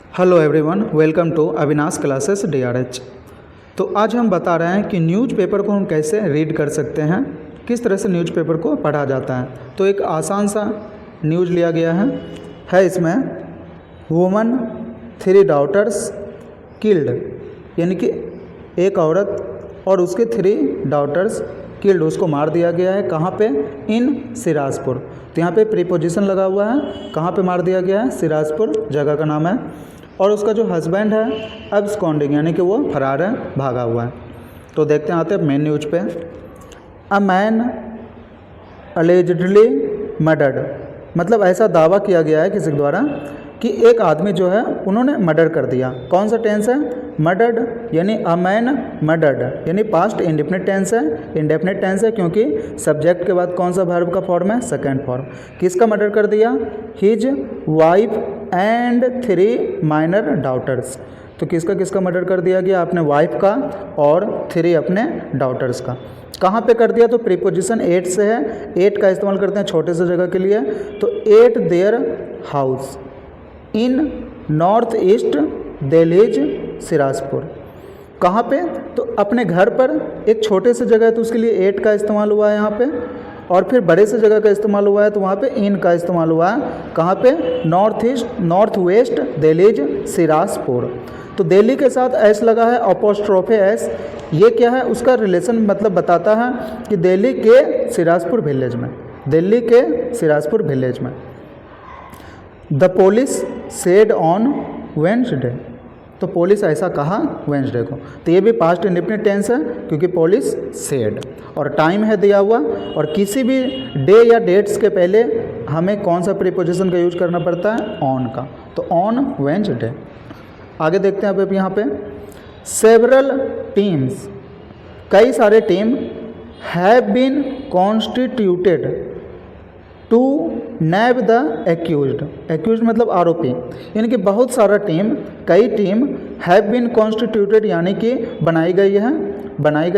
Hello everyone, welcome to Avinash classes DRH। तो आज हम बता रहे हैं कि न्यूज़पेपर को हम कैसे रीड कर सकते हैं, किस तरह से न्यूज़पेपर को पढ़ा जाता है। तो एक आसान सा न्यूज़ लिया गया है इसमें वुमन 3 डॉटर्स किल्ड, यानी कि एक औरत और उसके 3 डॉटर्स किल्ड, उसको मार दिया गया है। कहाँ पे? इन सिराजपुर। तो यहाँ पे प्रीपोजिशन लगा हुआ है, कहाँ पे मार दिया गया है? सिराजपुर जगह का नाम है। और उसका जो हस्बैंड है एब्सकॉन्डिंग, यानी कि वो फरार है, भागा हुआ है। तो देखते हैं, आते हैं मेन न्यूज पे। अ मैन अलेजडली मर्डर्ड, मतलब ऐसा दावा किया गया है किसी के द्वारा कि एक आदमी जो है उन्होंने मर्डर कर दिया। कौन सा टेंस है? मर्डर्ड, यानी अ मैन मर्डर्ड, यानी पास्ट इंडेफिनिट टेंस है। इंडेफिनिट टेंस है क्योंकि सब्जेक्ट के बाद कौन सा वर्ब का फॉर्म है? Second form. किसका मर्डर कर दिया? His wife and 3 minor daughters. तो किसका किसका मर्डर कर दिया गया? अपने वाइफ का और 3 अपने डॉटर्स का। कहाँ पे कर दिया? तो प्रीपोजिशन एट से है। एट का इस्तेमाल करते हैं छोटे से जगह के लिए। तो eight their house in north east Delhi Sirajpur. कहाँ पे? तो अपने घर पर। एक छोटे से जगह है तो उसके लिए एट का इस्तेमाल हुआ है यहाँ पे, और फिर बड़े से जगह का इस्तेमाल हुआ है तो वहाँ पे इन का इस्तेमाल हुआ है। कहाँ पे? North west Delhi Sirajpur. तो दिल्ली के साथ एस लगा है, अपोस्ट्रोफे एस। ये क्या है? उसका रिलेशन मतलब बताता है कि दिल्ली के सिराजपुर विलेज में, दिल्ली के सिराजपुर विलेज में। The police said on Wednesday, तो पुलिस ऐसा कहा वेंसडे को। तो ये भी पास्ट इंडेफिनिट टेंस है क्योंकि पुलिस सेड, और टाइम है दिया हुआ। और किसी भी डे या डेट्स के पहले हमें कौन सा प्रीपोजिशन का यूज करना पड़ता है? ऑन का। तो ऑन वेंसडे। आगे देखते हैं अब यहाँ पे। सेवरल टीम्स, कई सारे team have been constituted to nab the accused. Accused मतलब आरोपी, यानी कि बहुत सारा टीम, कई टीम हैव बीन कॉन्स्टिट्यूटेड, यानी कि बनाई गई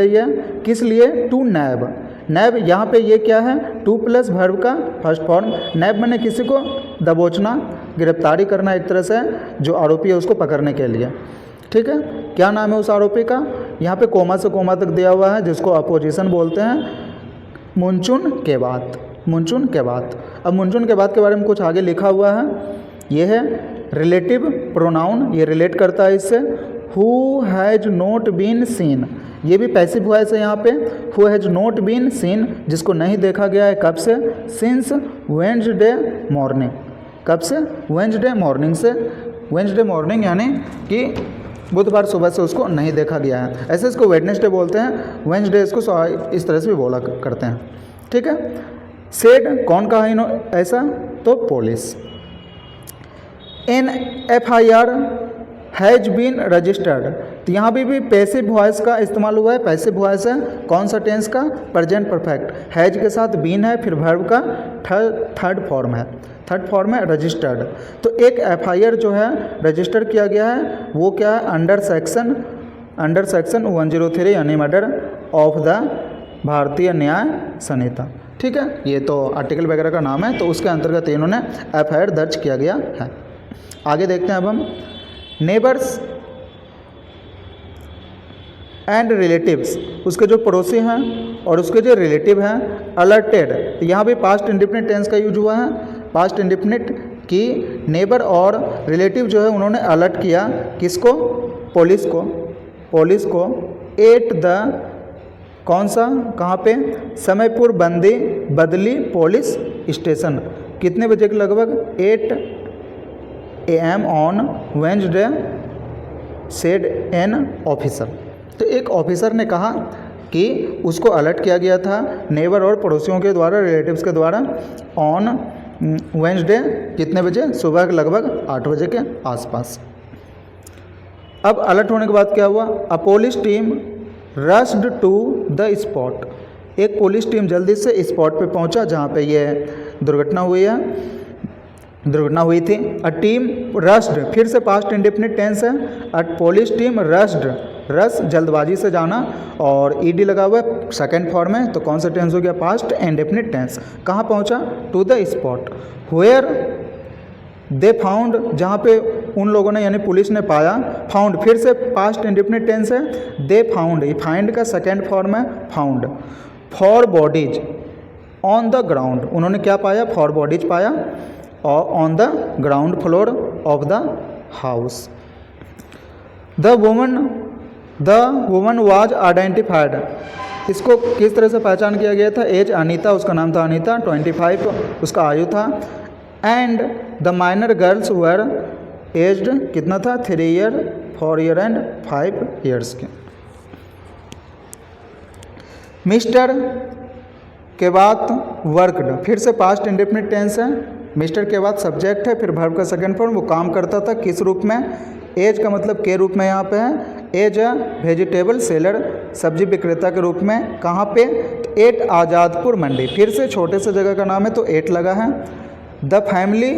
है। किस लिए? टू नैब। नैब यहाँ पे ये क्या है? टू प्लस वर्ब का फर्स्ट फॉर्म। नैब मैंने किसी को दबोचना, गिरफ्तारी करना एक तरह से, जो आरोपी है उसको पकड़ने के लिए। ठीक है, क्या नाम है उस आरोपी का? यहाँ पे कोमा से कोमा तक दिया हुआ है, जिसको अपोजिशन बोलते हैं। मुनचुन के बाद, मुनचुन के बाद। अब मुनचुन के बाद के बारे में कुछ आगे लिखा हुआ है। ये है रिलेटिव प्रोनाउन, ये रिलेट करता है इससे। Who has not been seen, ये भी पैसिव वॉइस है यहाँ पे। Who has not been seen, जिसको नहीं देखा गया है। कब से? Since Wednesday morning. कब से? वेंसडे मॉर्निंग से। वेंसडे मॉर्निंग यानी कि बुधवार सुबह से उसको नहीं देखा गया है। ऐसे इसको वेडनेसडे बोलते हैं, वेंसडे इसको इस तरह से भी बोला करते हैं। ठीक है। सेड कौन कहा ऐसा? तो police. An FIR has been registered, तो यहाँ भी पैसिव वॉइस का इस्तेमाल हुआ है। पैसिव वॉइस है, कौन सा टेंस का? Present perfect. हैज के साथ बीन है, फिर वर्ब का थर्ड फॉर्म है। थर्ड फॉर्म है रजिस्टर्ड। तो एक FIR जो है रजिस्टर किया गया है, वो क्या है? अंडर सेक्शन 103, यानी मर्डर ऑफ द भारतीय न्याय संहिता। ठीक है, ये तो आर्टिकल वगैरह का नाम है, तो उसके अंतर्गत इन्होंने FIR दर्ज किया गया है। आगे देखते हैं अब हम। नेबर्स एंड रिलेटिव्स, उसके जो पड़ोसी हैं और उसके जो रिलेटिव हैं, अलर्टेड। तो यहाँ भी पास्ट इंडेफिनिट टेंस का यूज हुआ है। पास्ट इंडेफिनिट की नेबर और रिलेटिव जो है उन्होंने अलर्ट किया किसको? पुलिस को। एट द कौन सा? कहाँ पे? समयपुर बदली पुलिस स्टेशन। कितने बजे के लगभग? 8 AM on Wednesday, said an officer. तो एक ऑफिसर ने कहा कि उसको अलर्ट किया गया था नेबर और पड़ोसियों के द्वारा, रिलेटिव्स के द्वारा, ऑन वेंसडे कितने बजे? सुबह के लगभग 8 बजे के आसपास। अब अलर्ट होने के बाद क्या हुआ? A police team rushed to the spot, एक पुलिस टीम जल्दी से स्पॉट पे पहुंचा जहां पे ये दुर्घटना हुई थी। अ टीम रश्ड, फिर से पास्ट इंडेफिनिट टेंस है। अ पुलिस टीम रश्ड, रस जल्दबाजी से जाना, और ईडी लगा हुआ है, सेकेंड फॉर्म है, तो कौन सा टेंस हो गया? Past indefinite tense. कहाँ पहुंचा? To the spot where they found, जहाँ पे उन लोगों ने यानी पुलिस ने पाया, फाउंड फिर से पास्ट इंडेफिनिट टेंस है, दे फाउंड, ये फाइंड का सेकेंड फॉर्म है found, 4 bodies on the ground, उन्होंने क्या पाया, 4 बॉडीज पाया on the ground floor of the house. The woman was identified, इसको किस तरह से पहचान किया गया था, एज अनीता, उसका नाम था अनीता, 25 उसका आयु था, and the minor girls were aged कितना था, 3 ईयर, 4 ईयर एंड 5 ईयर्स के। मिस्टर के बाद वर्कड, फिर से पास्ट इंडेफिनिट टेंस है, मिस्टर के बाद सब्जेक्ट है, फिर वर्ब का सेकंड फॉर्म, वो काम करता था किस रूप में, एज का मतलब के रूप में यहाँ पे है, एज अ वेजिटेबल सेलर, सब्जी विक्रेता के रूप में, कहाँ पे, 8 आज़ादपुर मंडी, फिर से छोटे से जगह का नाम है तो 8 लगा है। द फैमिली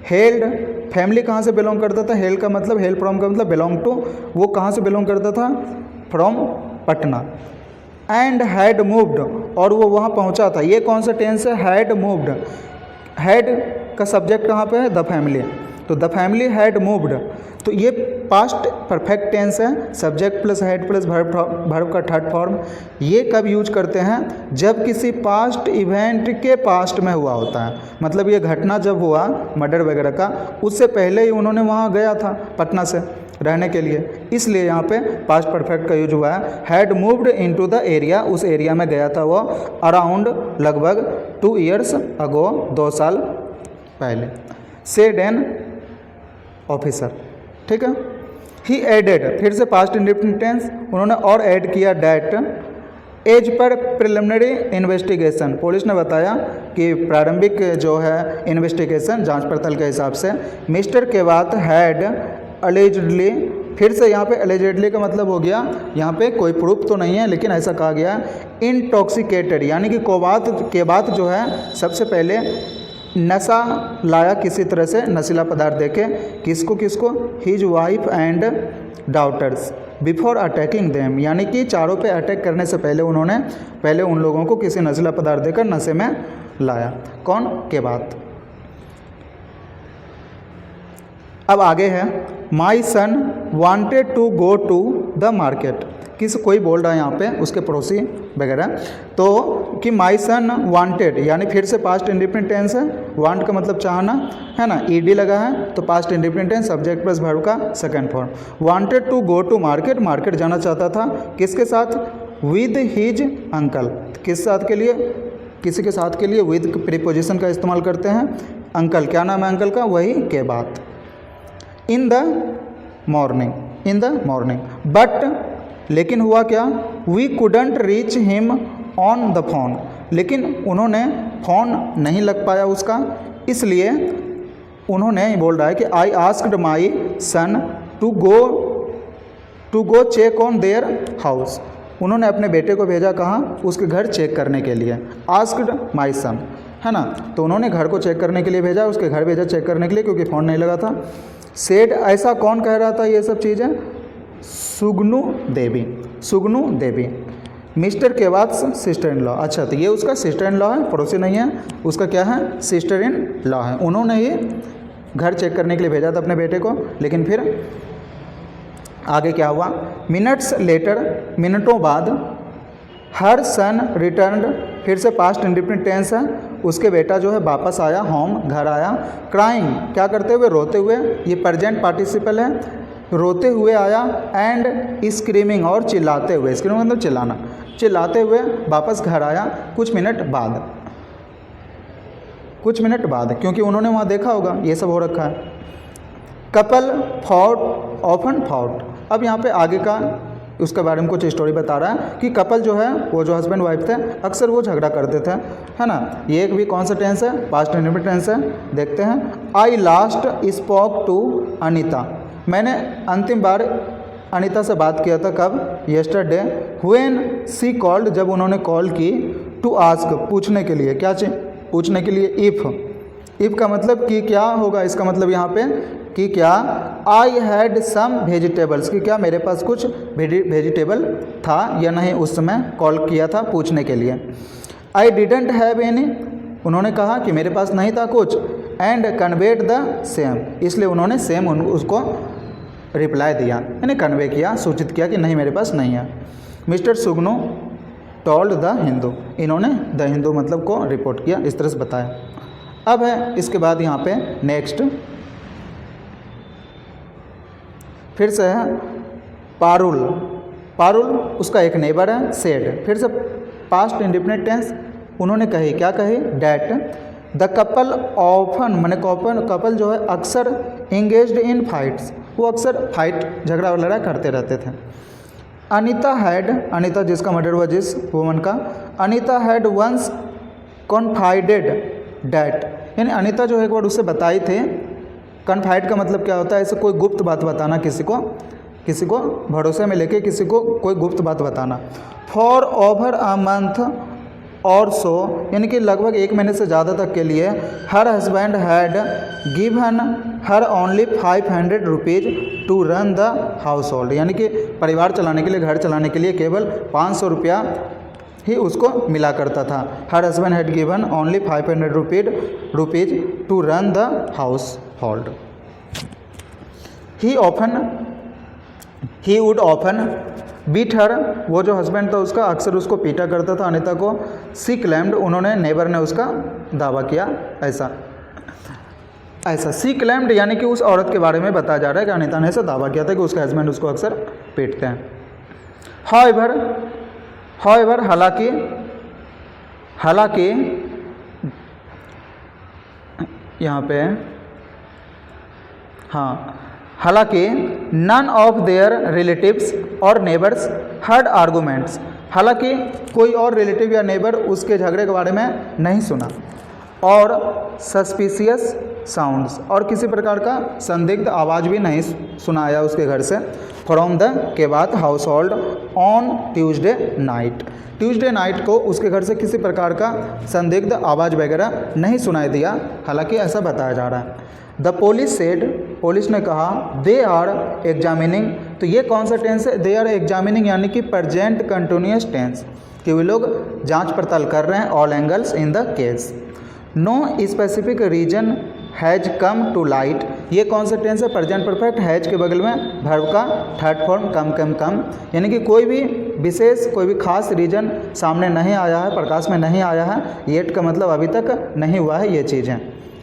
हेल्ड, फैमिली कहाँ से बिलोंग करता था, हेल्ड का मतलब, हेल्ड फ्रॉम का मतलब बिलोंग टू, वो कहाँ से बिलोंग करता था, from Patna. And had moved, और वो वहाँ पहुँचा था, ये कौन सा टेंस है, हैड मूव्ड, हैड का सब्जेक्ट कहाँ पे है, द फैमिली, तो द फैमिली हैड मूव्ड, तो ये पास्ट परफेक्ट टेंस है, subject plus had plus verb का थर्ड फॉर्म। ये कब यूज करते हैं, जब किसी पास्ट इवेंट के पास्ट में हुआ होता है, मतलब ये घटना जब हुआ मर्डर वगैरह का, उससे पहले ही उन्होंने वहाँ गया था पटना से रहने के लिए, इसलिए यहाँ पे पास्ट परफेक्ट का यूज हुआ है। Had moved into the area, उस एरिया में गया था वो, अराउंड लगभग 2 ईयर्स अगो, 2 साल पहले। सेड एन ऑफिसर, ठीक है। ही एडेड, फिर से पास्ट इंडेफिनिट टेंस, उन्होंने और ऐड किया that, as per preliminary investigation, police ने बताया कि प्रारंभिक जो है इन्वेस्टिगेशन जांच पड़ताल के हिसाब से, मिस्टर के बाद हैड अलेजडली, फिर से यहाँ पे अलेजेडली का मतलब हो गया, यहाँ पे कोई प्रूफ तो नहीं है लेकिन ऐसा कहा गया, इंटॉक्सिकेटेड, यानी कि के बाद जो है सबसे पहले नशा लाया, किसी तरह से नशीला पदार्थ देके, किसको किसको, his wife and daughters before attacking them, यानी कि चारों पे अटैक करने से पहले उन्होंने पहले उन लोगों को किसी नशीला पदार्थ देकर नशे में लाया। कौन, के बाद। अब आगे है, my son wanted to go to the market, किस कोई बोल रहा है यहाँ पे, उसके पड़ोसी वगैरह, तो कि माई सन वांटेड, यानी फिर से पास्ट इंडेफिनिट टेंस है, वांट का मतलब चाहना है ना, ईडी लगा है तो past indefinite tense, subject plus verb का second form. Wanted to go to market, market जाना चाहता था, किसके साथ, विद हिज अंकल, किस साथ के लिए, किसी के साथ के लिए विद प्रीपोजिशन का इस्तेमाल करते हैं, अंकल, क्या नाम है अंकल का, वही के बाद। इन द मॉर्निंग, बट लेकिन हुआ क्या, we couldn't reach him on the phone, लेकिन उन्होंने फ़ोन नहीं लग पाया उसका, इसलिए उन्होंने बोल रहा है कि I asked my son to go check on their house, उन्होंने अपने बेटे को भेजा कहाँ, उसके घर चेक करने के लिए, आस्क्ड माई सन है ना, तो उन्होंने घर को चेक करने के लिए भेजा, उसके घर भेजा चेक करने के लिए क्योंकि फ़ोन नहीं लगा था। सेड, ऐसा कौन कह रहा था ये सब चीज़ें, सुगनु देवी, मिस्टर के बाद सिस्टर इन लॉ, अच्छा तो ये उसका सिस्टर इन लॉ है, पड़ोसी नहीं है, उसका क्या है, सिस्टर इन लॉ है, उन्होंने ही घर चेक करने के लिए भेजा था अपने बेटे को, लेकिन फिर आगे क्या हुआ, मिनट्स लेटर, मिनटों बाद, हर सन रिटर्नड, फिर से पास्ट इंडेफिनिट टेंस है, उसके बेटा जो है वापस आया, होम घर आया, क्राइंग क्या करते हुए, रोते हुए, ये प्रेजेंट पार्टिसिपल है, रोते हुए आया, एंड स्क्रीमिंग और चिल्लाते हुए, स्क्रीमिंग मतलब चिल्लाना, चिल्लाते हुए वापस घर आया कुछ मिनट बाद, क्योंकि उन्होंने वहाँ देखा होगा ये सब हो रखा है। कपल ऑफन फॉट, अब यहाँ पे आगे का उसके बारे में कुछ स्टोरी बता रहा है कि कपल जो है वो जो हस्बैंड वाइफ थे अक्सर वो झगड़ा करते थे, है ना, ये एक भी कौन सा टेंस है, पास्ट इंडेफिनिट टेंस है, देखते हैं। आई लास्ट स्पोक टू अनीता, मैंने अंतिम बार अनीता से बात किया था कब, येस्टरडे, व्हेन सी कॉल्ड, जब उन्होंने कॉल की, टू आस्क, पूछने के लिए, क्या चाहिए, पूछने के लिए, इफ़ का मतलब कि क्या होगा, इसका मतलब यहाँ पे कि क्या, आई हैड सम वेजिटेबल्स, कि क्या मेरे पास कुछ वेजिटेबल था या नहीं, उस समय कॉल किया था पूछने के लिए। आई डिडंट हैव एनी, उन्होंने कहा कि मेरे पास नहीं था कुछ, एंड कन्वेड द सेम, इसलिए उन्होंने सेम उसको रिप्लाई दिया, यानी कन्वे किया, सूचित किया कि नहीं मेरे पास नहीं है। Mister Sugnu told the Hindu, इन्होंने द हिंदू मतलब को रिपोर्ट किया, इस तरह से बताया। अब है इसके बाद यहाँ पे नेक्स्ट फिर से है पारुल। पारुल उसका एक नेबर है। सेड फिर से पास्ट इंडिफिनिट टेंस, उन्होंने कही, क्या कही, डैट द कपल ऑफन, मैंने कपल जो है अक्सर इंगेज्ड इन फाइट्स, वो अक्सर फाइट झगड़ा वगैरह करते रहते थे। अनीता हैड, अनीता जिसका मर्डर हुआ जिस वुमन का, अनीता हैड वंस कॉन्फाइडेड डैट, यानी अनीता जो है एक बार उससे बताई थे। कन्फाइड का मतलब क्या होता है, ऐसे कोई गुप्त बात बताना, किसी को भरोसे में लेके किसी को कोई गुप्त बात बताना। फॉर ओवर अ मंथ और सो, यानी कि लगभग 1 महीने से ज़्यादा तक के लिए her husband had given her only 500 rupees to run the household, यानी कि परिवार चलाने के लिए, घर चलाने के लिए केवल 500 रुपया ही उसको मिला करता था। Her husband had given only 500 rupees to run the household. He would often beat her, वो जो हस्बैंड था उसका अक्सर उसको पीटा करता था अनीता को। सी क्लेम्ड, उन्होंने नेबर ने उसका दावा किया, ऐसा सी क्लेम्ड, यानी कि उस औरत के बारे में बताया जा रहा है कि अनीता ने ऐसा दावा किया था कि उसका हस्बैंड उसको अक्सर पीटते हैं। हाउएवर हालांकि यहाँ पे हाँ, हालांकि नन ऑफ देयर रिलेटिव्स और नेबर्स हर्ड आर्गूमेंट्स, हालांकि कोई और रिलेटिव या नेबर उसके झगड़े के बारे में नहीं सुना। और सस्पिशियस साउंड्स, और किसी प्रकार का संदिग्ध आवाज़ भी नहीं सुनाया उसके घर से। फ्रॉम द के बाद house hold on Tuesday night को उसके घर से किसी प्रकार का संदिग्ध आवाज़ वगैरह नहीं सुनाई दिया, हालांकि ऐसा बताया जा रहा है। द पुलिस सेड, पुलिस ने कहा, दे आर एग्जामिनिंग, तो ये कौन सा टेंस है, दे आर एग्जामिनिंग, यानी कि प्रेजेंट कंटिन्यूस टेंस, कि वे लोग जांच पड़ताल कर रहे हैं all angles in the case. No specific reason has come to light, ये कौन सा टेंस है, प्रेजेंट परफेक्ट, हैज के बगल में वर्ब का थर्ड फॉर्म कम, यानी कि कोई भी विशेष, कोई भी खास रीजन सामने नहीं आया है, प्रकाश में नहीं आया है। येट का मतलब अभी तक नहीं हुआ है ये चीज़ें,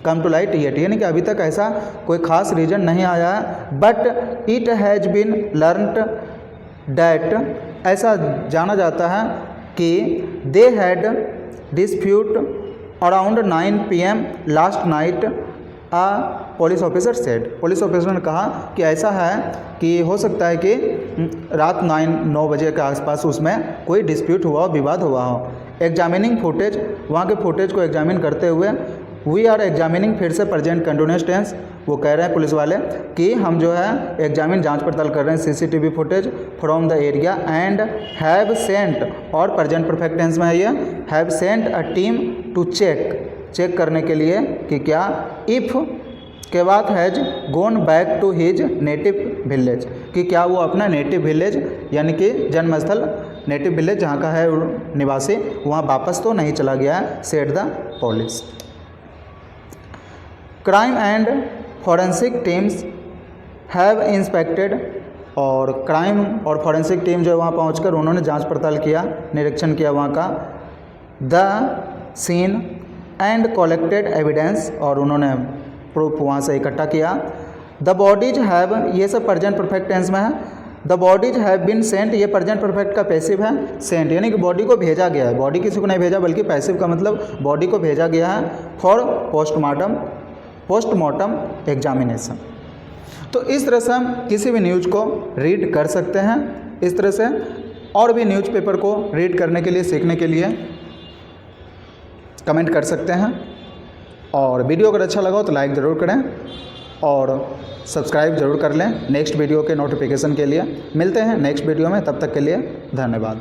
कम टू लाइट येट, यानी कि अभी तक ऐसा कोई खास रीजन नहीं आया है। But it has been learned that, ऐसा जाना जाता है कि they had dispute around 9 PM last night, uh police officer said, police officer ने कहा कि ऐसा है कि हो सकता है कि रात 9 बजे के आसपास उसमें कोई डिस्प्यूट हुआ हो, विवाद हुआ हो। एग्जामिनिंग फुटेज, वहाँ के फुटेज को एग्जामिन करते हुए, वी आर एग्जामिनिंग, फिर से प्रेजेंट कंटिन्यूस टेंस, वो कह रहे हैं पुलिस वाले कि हम जो है एग्जामिन जांच पड़ताल कर रहे हैं CCTV footage from the area and have sent, और प्रेजेंट परफेक्ट टेंस में है ये, have sent a team to check करने के लिए कि क्या इफ़ के बाद has gone back to his native village, कि क्या वो अपना नेटिव विलेज यानी कि जन्मस्थल, नेटिव विलेज जहाँ का है निवासी, वहाँ वापस तो नहीं चला गया है, said the police. Crime and forensic teams have inspected, और क्राइम और फॉरेंसिक टीम जो है वहाँ पहुँचकर उन्होंने जांच पड़ताल किया, निरीक्षण किया वहाँ का। The scene and collected evidence, और उन्होंने प्रूफ वहाँ से इकट्ठा किया। द बॉडीज हैव, ये सब प्रेजेंट परफेक्ट टेंस में है। The bodies have been sent, ये प्रेजेंट परफेक्ट का पैसिव है, सेंट यानी कि बॉडी को भेजा गया है, बॉडी किसी को नहीं भेजा बल्कि पैसिव का मतलब बॉडी को भेजा गया है फॉर पोस्टमार्टम एग्जामिनेशन। तो इस तरह से हम किसी भी न्यूज़ को रीड कर सकते हैं। इस तरह से और भी न्यूज़पेपर को रीड करने के लिए, सीखने के लिए कमेंट कर सकते हैं। और वीडियो अगर अच्छा लगा हो तो लाइक ज़रूर करें और सब्सक्राइब ज़रूर कर लें नेक्स्ट वीडियो के नोटिफिकेशन के लिए। मिलते हैं नेक्स्ट वीडियो में, तब तक के लिए धन्यवाद।